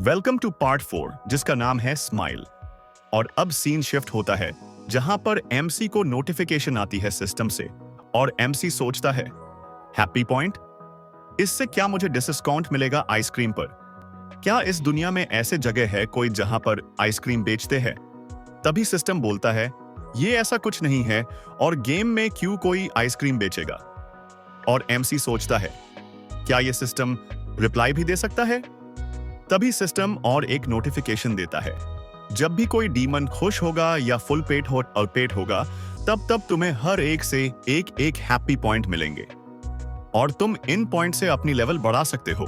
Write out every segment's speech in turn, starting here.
Welcome two part 4 जिसका नाम है स्माइल। और अब सीन शिफ्ट होता है जहां पर एमसी को नोटिफिकेशन आती है सिस्टम से और एमसी सोचता है हैप्पी पॉइंट, इससे क्या मुझे डिस्काउंट मिलेगा आइसक्रीम पर? क्या इस दुनिया में ऐसे जगह है कोई जहां पर आइसक्रीम बेचते हैं? तभी सिस्टम बोलता है ये ऐसा कुछ नहीं है और गेम में क्यों कोई आइसक्रीम बेचेगा? और एमसी सोचता है क्या ये सिस्टम रिप्लाई भी दे सकता है? तभी सिस्टम और एक नोटिफिकेशन देता है जब भी कोई डीमन खुश होगा या फुल पेट और पेट होगा तब तब तुम्हें हर एक से एक एक हैप्पी पॉइंट मिलेंगे और तुम इन पॉइंट से अपनी लेवल बढ़ा सकते हो।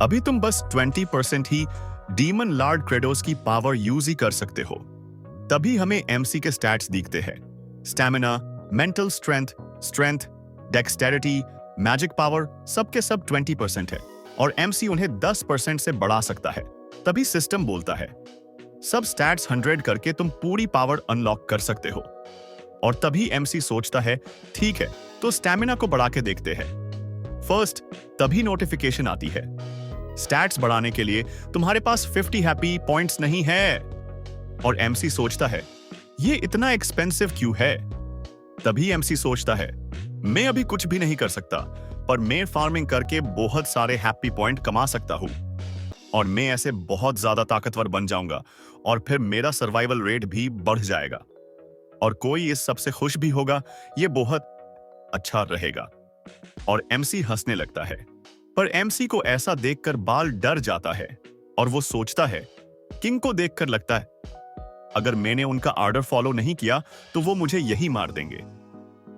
अभी तुम बस 20% ही डीमन लॉर्ड क्रेडोस की पावर यूज ही कर सकते हो। तभी हमें एमसी के स्टैट्स दिखते हैं। Stamina, mental strength, dexterity, magic power सबके सब 20% है और एमसी उन्हें 10% से बढ़ा सकता है। तभी सिस्टम बोलता है सब स्टैट्स 100 करके तुम पूरी पावर अनलॉक कर सकते हो। और तभी एमसी सोचता है ठीक है तो स्टैमिना को बढ़ा के देखते हैं। फर्स्ट तभी नोटिफिकेशन आती है स्टैट्स बढ़ाने के लिए तुम्हारे पास 50 हैप्पी पॉइंट्स नहीं है। और एमसी सोचता है ये इतना एक्सपेंसिव क्यों है? तभी एमसी सोचता है मैं अभी कुछ भी नहीं कर सकता पर मैं फार्मिंग करके बहुत सारे हैप्पी पॉइंट कमा सकता हूं और मैं ऐसे बहुत ज्यादा ताकतवर बन जाऊंगा और फिर मेरा सर्वाइवल रेट भी बढ़ जाएगा और कोई इस सबसे खुश भी होगा। ये बहुत अच्छा रहेगा। और एमसी हंसने लगता है पर एमसी को ऐसा देखकर बाल डर जाता है और वो सोचता है किंग को देखकर लगता है अगर मैंने उनका ऑर्डर फॉलो नहीं किया तो वो मुझे यही मार देंगे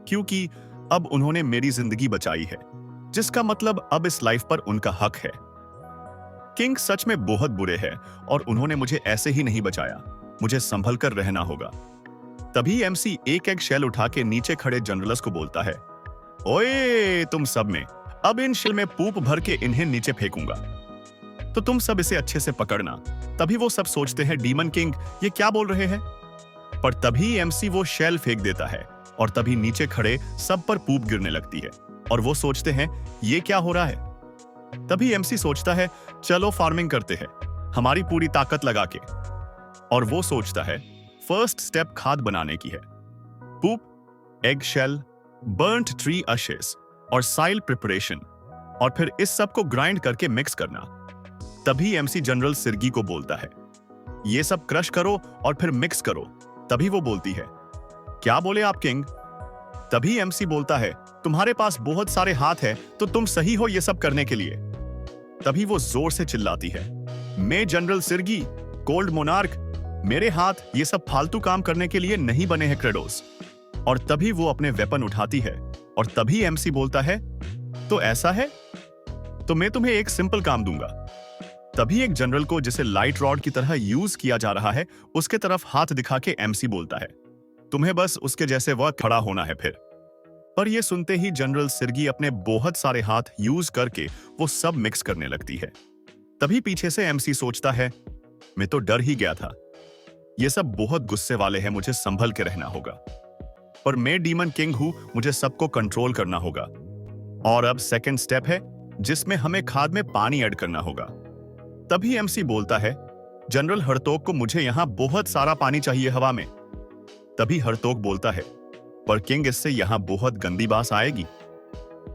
क्योंकि अब उन्होंने मेरी जिंदगी बचाई है, जिसका मतलब अब इस लाइफ पर उनका हक है। किंग सच में बहुत बुरे हैं और उन्होंने मुझे ऐसे ही नहीं बचाया, मुझे संभल कर रहना होगा। तभी एमसी एक एग शेल उठा के नीचे खड़े जनरल्स को बोलता है ओए तुम सब में, अब इन शेल में पूप भर के इन्हें नीचे फेंकूंगा तो तुम सब इसे अच्छे से पकड़ना। तभी वो सब सोचते हैं डीमन किंग ये क्या बोल रहे हैं, पर तभी एमसी वो शेल फेंक देता है और तभी नीचे खड़े सब पर पूप गिरने लगती है और वो सोचते हैं ये क्या हो रहा है। तभी एमसी सोचता है चलो फार्मिंग करते हैं हमारी पूरी ताकत लगा के। और वो सोचता है फर्स्ट स्टेप खाद बनाने की है। पूप, एग शेल, बर्न्ट ट्री अशेस और साइल प्रिपरेशन और फिर इस सब को ग्राइंड करके मिक्स करना। तभी एमसी जनरल सिरगी को बोलता है ये सब क्रश करो और फिर मिक्स करो। तभी वो बोलती है क्या बोले आप किंग? तभी एमसी बोलता है तुम्हारे पास बहुत सारे हाथ हैं तो तुम सही हो ये सब करने के लिए। तभी वो जोर से चिल्लाती है मैं जनरल सिरगी, कोल्ड मोनार्क, मेरे हाथ ये सब फालतू काम करने के लिए नहीं बने हैं क्रेडोस। और तभी वो अपने वेपन उठाती है और तभी एमसी बोलता है तो ऐसा है तो मैं तुम्हें एक सिंपल काम दूंगा। तभी एक जनरल को जिसे लाइट रॉड की तरह यूज किया जा रहा है उसके तरफ हाथ दिखा के एमसी बोलता है तुम्हें बस उसके जैसे वह खड़ा होना है फिर। पर यह सुनते ही जनरल सिरगी अपने बहुत सारे हाथ यूज करके वो सब मिक्स करने लगती है। तभी पीछे से एमसी सोचता है मैं तो डर ही गया था, ये सब बहुत गुस्से वाले हैं, मुझे संभल के रहना होगा। पर मैं डीमन किंग हूं, मुझे सबको कंट्रोल करना होगा। और अब सेकंड स्टेप है जिसमें हमें खाद में पानी ऐड करना होगा। तभी एमसी बोलता है जनरल हर्तोग को मुझे यहां बहुत सारा पानी चाहिए हवा में। तभी हर्तोग बोलता है पर किंग इससे यहां बहुत गंदी बास आएगी।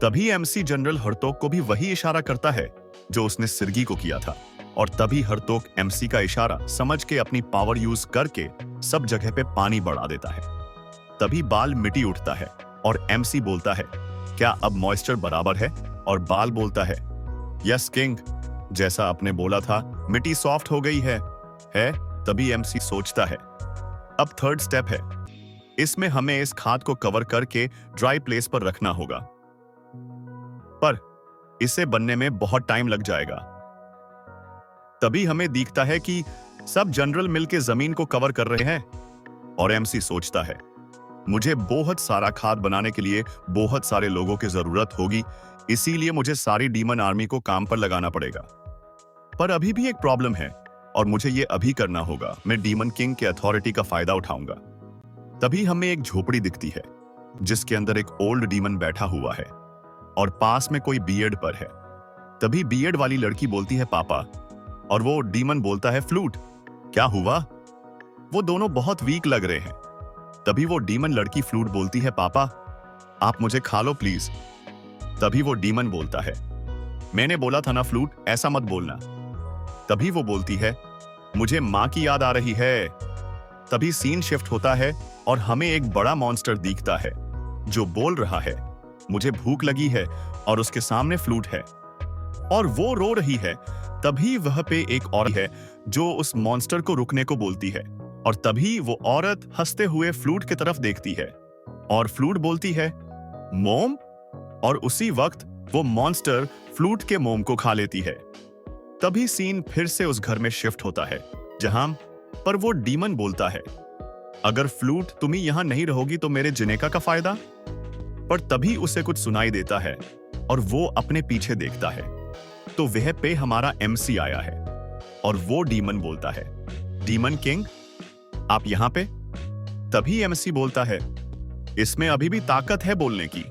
तभी एमसी जनरल हर्तोग को भी वही इशारा करता है जो उसने सिरगी को किया था और तभी हर्तोग एमसी का इशारा समझ के अपनी पावर यूज करके सब जगह पे पानी बढ़ा देता है। तभी बाल मिट्टी उठता है और एमसी बोलता है क्या अब मॉइस्चर बराबर है? और बाल बोलता है यस किंग, जैसा आपने बोला था मिट्टी सॉफ्ट हो गई है। तभी एमसी सोचता है अब थर्ड स्टेप है, इसमें हमें इस खाद को कवर करके ड्राई प्लेस पर रखना होगा, पर इसे बनने में बहुत टाइम लग जाएगा। तभी हमें दिखता है कि सब जनरल मिलके जमीन को कवर कर रहे हैं और एमसी सोचता है मुझे बहुत सारा खाद बनाने के लिए बहुत सारे लोगों की जरूरत होगी, इसीलिए मुझे सारी डीमन आर्मी को काम पर लगाना पड़ेगा। पर अभी भी एक प्रॉब्लम है और मुझे ये अभी करना होगा, मैं डीमन किंग के अथॉरिटी का फायदा उठाऊंगा। तभी हमें एक झोपड़ी दिखती है जिसके अंदर एक ओल्ड डीमन बैठा हुआ है और पास में कोई बियर्ड पर है। तभी बियर्ड वाली लड़की बोलती है पापा, और वो डीमन बोलता है फ्लूट क्या हुआ? वो दोनों बहुत वीक लग रहे हैं। तभी वो डीमन लड़की फ्लूट बोलती है पापा आप मुझे खा लो प्लीज। तभी वो डीमन बोलता है मैंने बोला था ना फ्लूट ऐसा मत बोलना। तभी वो बोलती है मुझे माँ की याद आ रही है। तभी सीन शिफ्ट होता है और हमें एक बड़ा मॉन्स्टर दिखता है जो बोल रहा है मुझे भूख लगी है और उसके सामने फ्लूट है और वो रो रही है। तभी वह पे एक औरत है जो उस मॉन्स्टर को रुकने को बोलती है और तभी वो औरत हंसते हुए फ्लूट की तरफ देखती है और फ्लूट बोलती है मोम, और उसी वक्त वो मॉन्स्टर फ्लूट के मोम को खा लेती है। तभी सीन फिर से उस घर में शिफ्ट होता है जहां पर वो डीमन बोलता है अगर फ्लूट तुम ही यहां नहीं रहोगी तो मेरे जिनेका का फायदा। पर तभी उसे कुछ सुनाई देता है और वो अपने पीछे देखता है तो वह पे हमारा एमसी आया है और वो डीमन बोलता है डीमन किंग आप यहां पे? तभी एमसी बोलता है इसमें अभी भी ताकत है बोलने की,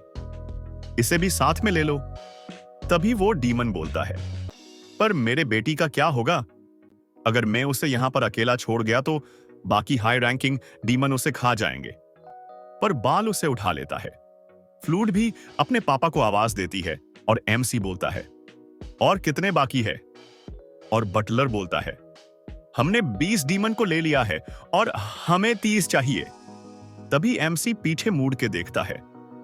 इसे भी साथ में ले लो। तभी वो डीमन बोलता है पर मेरे बेटी का क्या होगा? अगर मैं उसे यहां पर अकेला छोड़ गया तो बाकी हाई रैंकिंग डीमन उसे खा जाएंगे। पर बाल उसे उठा लेता है। फ्लूट भी अपने पापा को आवाज देती है और एमसी बोलता है और कितने बाकी है? और बटलर बोलता है हमने 20 डीमन को ले लिया है और हमें 30 चाहिए। तभी एमसी पीछे मुड़ के देखता है,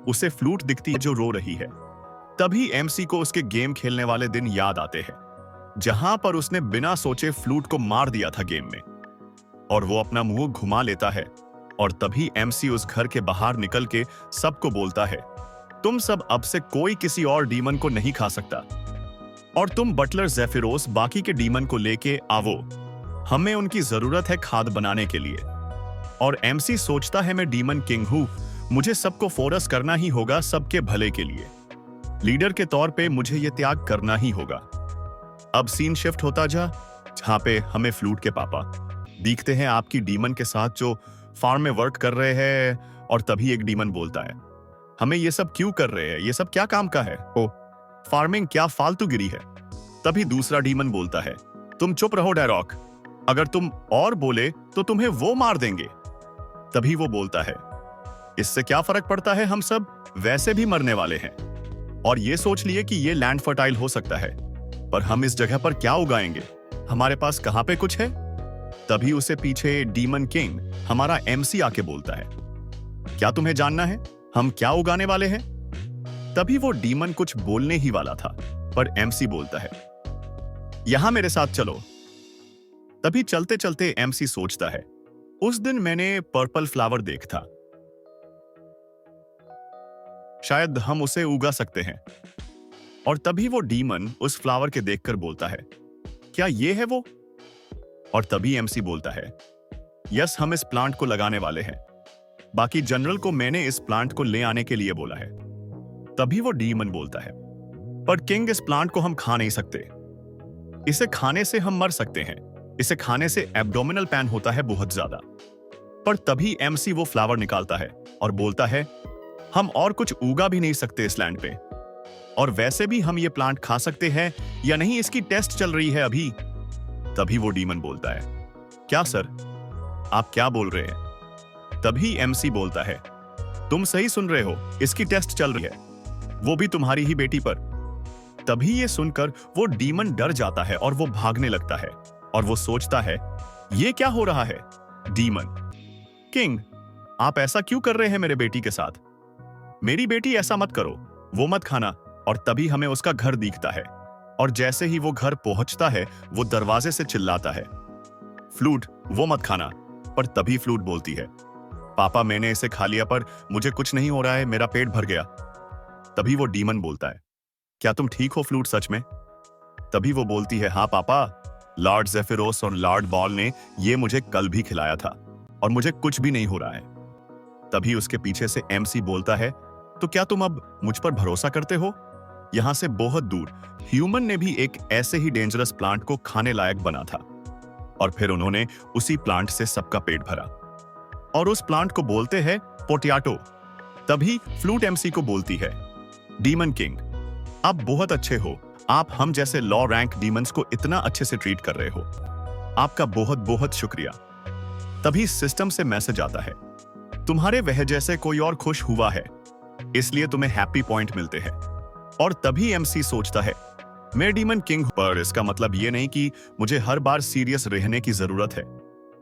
उसे फ्लूट दिखती है जो रो रही है। तभी एमसी को उसके गेम खेलने वाले दिन याद आते हैं जहां पर उसने बिना सोचे फ्लूट को मार दिया था गेम में, और वो अपना मुंह घुमा लेता है। और तभी एमसी उस घर के बाहर निकल के सबको बोलता है तुम सब अब से कोई किसी और डीमन को नहीं खा सकता और तुम बटलर जेफिरोस बाकी के डीमन को लेके आवो, हमें उनकी जरूरत है खाद बनाने के लिए। और एमसी सोचता है मैं डीमन किंग हूं, मुझे सबको फोर्स करना ही होगा सबके भले के लिए, लीडर के तौर पे मुझे ये त्याग करना ही होगा। अब सीन शिफ्ट होता जहां पे हमें फ्लूट के पापा दिखते हैं आपकी डीमन के साथ जो फार्म में वर्क कर रहे हैं। और तभी एक डीमन बोलता है हमें ये सब क्यों कर रहे हैं, ये सब क्या काम का है? ओ फार्मिंग क्या फालतूगिरी है। तभी दूसरा डीमन बोलता है तुम चुप रहो डैरॉक, अगर तुम और बोले तो तुम्हें वो मार देंगे। तभी वो बोलता है इससे क्या फर्क पड़ता है, हम सब वैसे भी मरने वाले हैं और ये सोच लिए कि ये लैंड फर्टाइल हो सकता है पर हम इस जगह पर क्या उगाएंगे, हमारे पास कहां पे कुछ है। तभी उसे पीछे डीमन किंग हमारा एमसी आके बोलता है क्या तुम्हें जानना है हम क्या उगाने वाले हैं? तभी वो डीमन कुछ बोलने ही वाला था पर एमसी बोलता है यहां मेरे साथ चलो। तभी चलते चलते एमसी सोचता है उस दिन मैंने पर्पल फ्लावर देखा, शायद हम उसे उगा सकते हैं। और तभी वो डीमन उस फ्लावर के देखकर बोलता है क्या ये है वो? और तभी एमसी बोलता है यस हम इस प्लांट को लगाने वाले हैं, बाकी जनरल को मैंने इस प्लांट को ले आने के लिए बोला है। तभी वो डीमन बोलता है पर किंग इस प्लांट को हम खा नहीं सकते, इसे खाने से हम मर सकते हैं, इसे खाने से एब्डोमिनल पेन होता है बहुत ज्यादा। पर तभी एमसी वो फ्लावर निकालता है और बोलता है हम और कुछ उगा भी नहीं सकते इस लैंड पे, और वैसे भी हम ये प्लांट खा सकते हैं या नहीं इसकी टेस्ट चल रही है अभी। तभी वो डीमन बोलता है क्या सर आप क्या बोल रहे हैं? तभी एमसी बोलता है तुम सही सुन रहे हो, इसकी टेस्ट चल रही है, वो भी तुम्हारी ही बेटी पर। तभी ये सुनकर वो डीमन डर जाता है और वो भागने लगता है और वो सोचता है ये क्या हो रहा है? डीमन किंग आप ऐसा क्यों कर रहे हैं मेरे बेटी के साथ? मेरी बेटी ऐसा मत करो, वो मत खाना। और तभी हमें उसका घर दिखता है और जैसे ही वो घर पहुंचता है वो दरवाजे से चिल्लाता है फ्लूट वो मत खाना। पर तभी फ्लूट बोलती है पापा मैंने इसे खा लिया पर मुझे कुछ नहीं हो रहा है, मेरा पेट भर गया। तभी वो डीमन बोलता है क्या तुम ठीक हो फ्लूट सच में? तभी वो बोलती है हाँ पापा, लॉर्ड जेफिरोस और लॉर्ड बॉल ने ये मुझे कल भी खिलाया था और मुझे कुछ भी नहीं हो रहा है। तभी उसके पीछे से एमसी बोलता है तो क्या तुम अब मुझ पर भरोसा करते हो? यहां से बहुत दूर ह्यूमन ने भी एक ऐसे ही डेंजरस प्लांट को खाने लायक बना था और फिर उन्होंने उसी प्लांट से सबका पेट भरा और उस प्लांट को बोलते हैं पोटैटो। तभी फ्लूट एमसी को बोलती है डीमन किंग आप बहुत अच्छे हो, आप हम जैसे लॉ रैंक डीमंस को इतना अच्छे से ट्रीट कर रहे हो, आपका बहुत बहुत शुक्रिया। तभी सिस्टम से मैसेज आता है, तुम्हारे वह जैसे कोई और खुश हुआ है, इसलिए तुम्हें हैप्पी पॉइंट मिलते हैं। और तभी एमसी सोचता है, मैं डीमन किंग हूं, पर इसका मतलब ये नहीं कि मुझे हर बार सीरियस रहने की जरूरत है।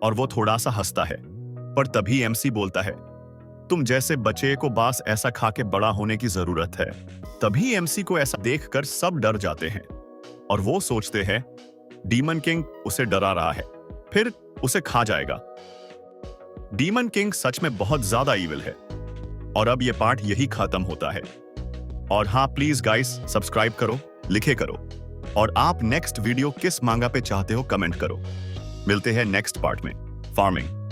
और वो थोड़ा सा हंसता है। पर तभी एमसी बोलता है, तुम जैसे बच्चे को बास ऐसा खा के बड़ा होने की जरूरत है। तभी एमसी को ऐसा देखकर सब डर जाते हैं और वो सोचते हैं डीमन किंग उसे डरा रहा है, फिर उसे खा जाएगा। डीमन किंग सच में बहुत ज्यादा ईविल है। और अब ये पार्ट यही खत्म होता है। और हाँ, प्लीज गाइस सब्सक्राइब करो, लिखे करो, और आप नेक्स्ट वीडियो किस मांगा पे चाहते हो कमेंट करो। मिलते हैं नेक्स्ट पार्ट में। फार्मिंग।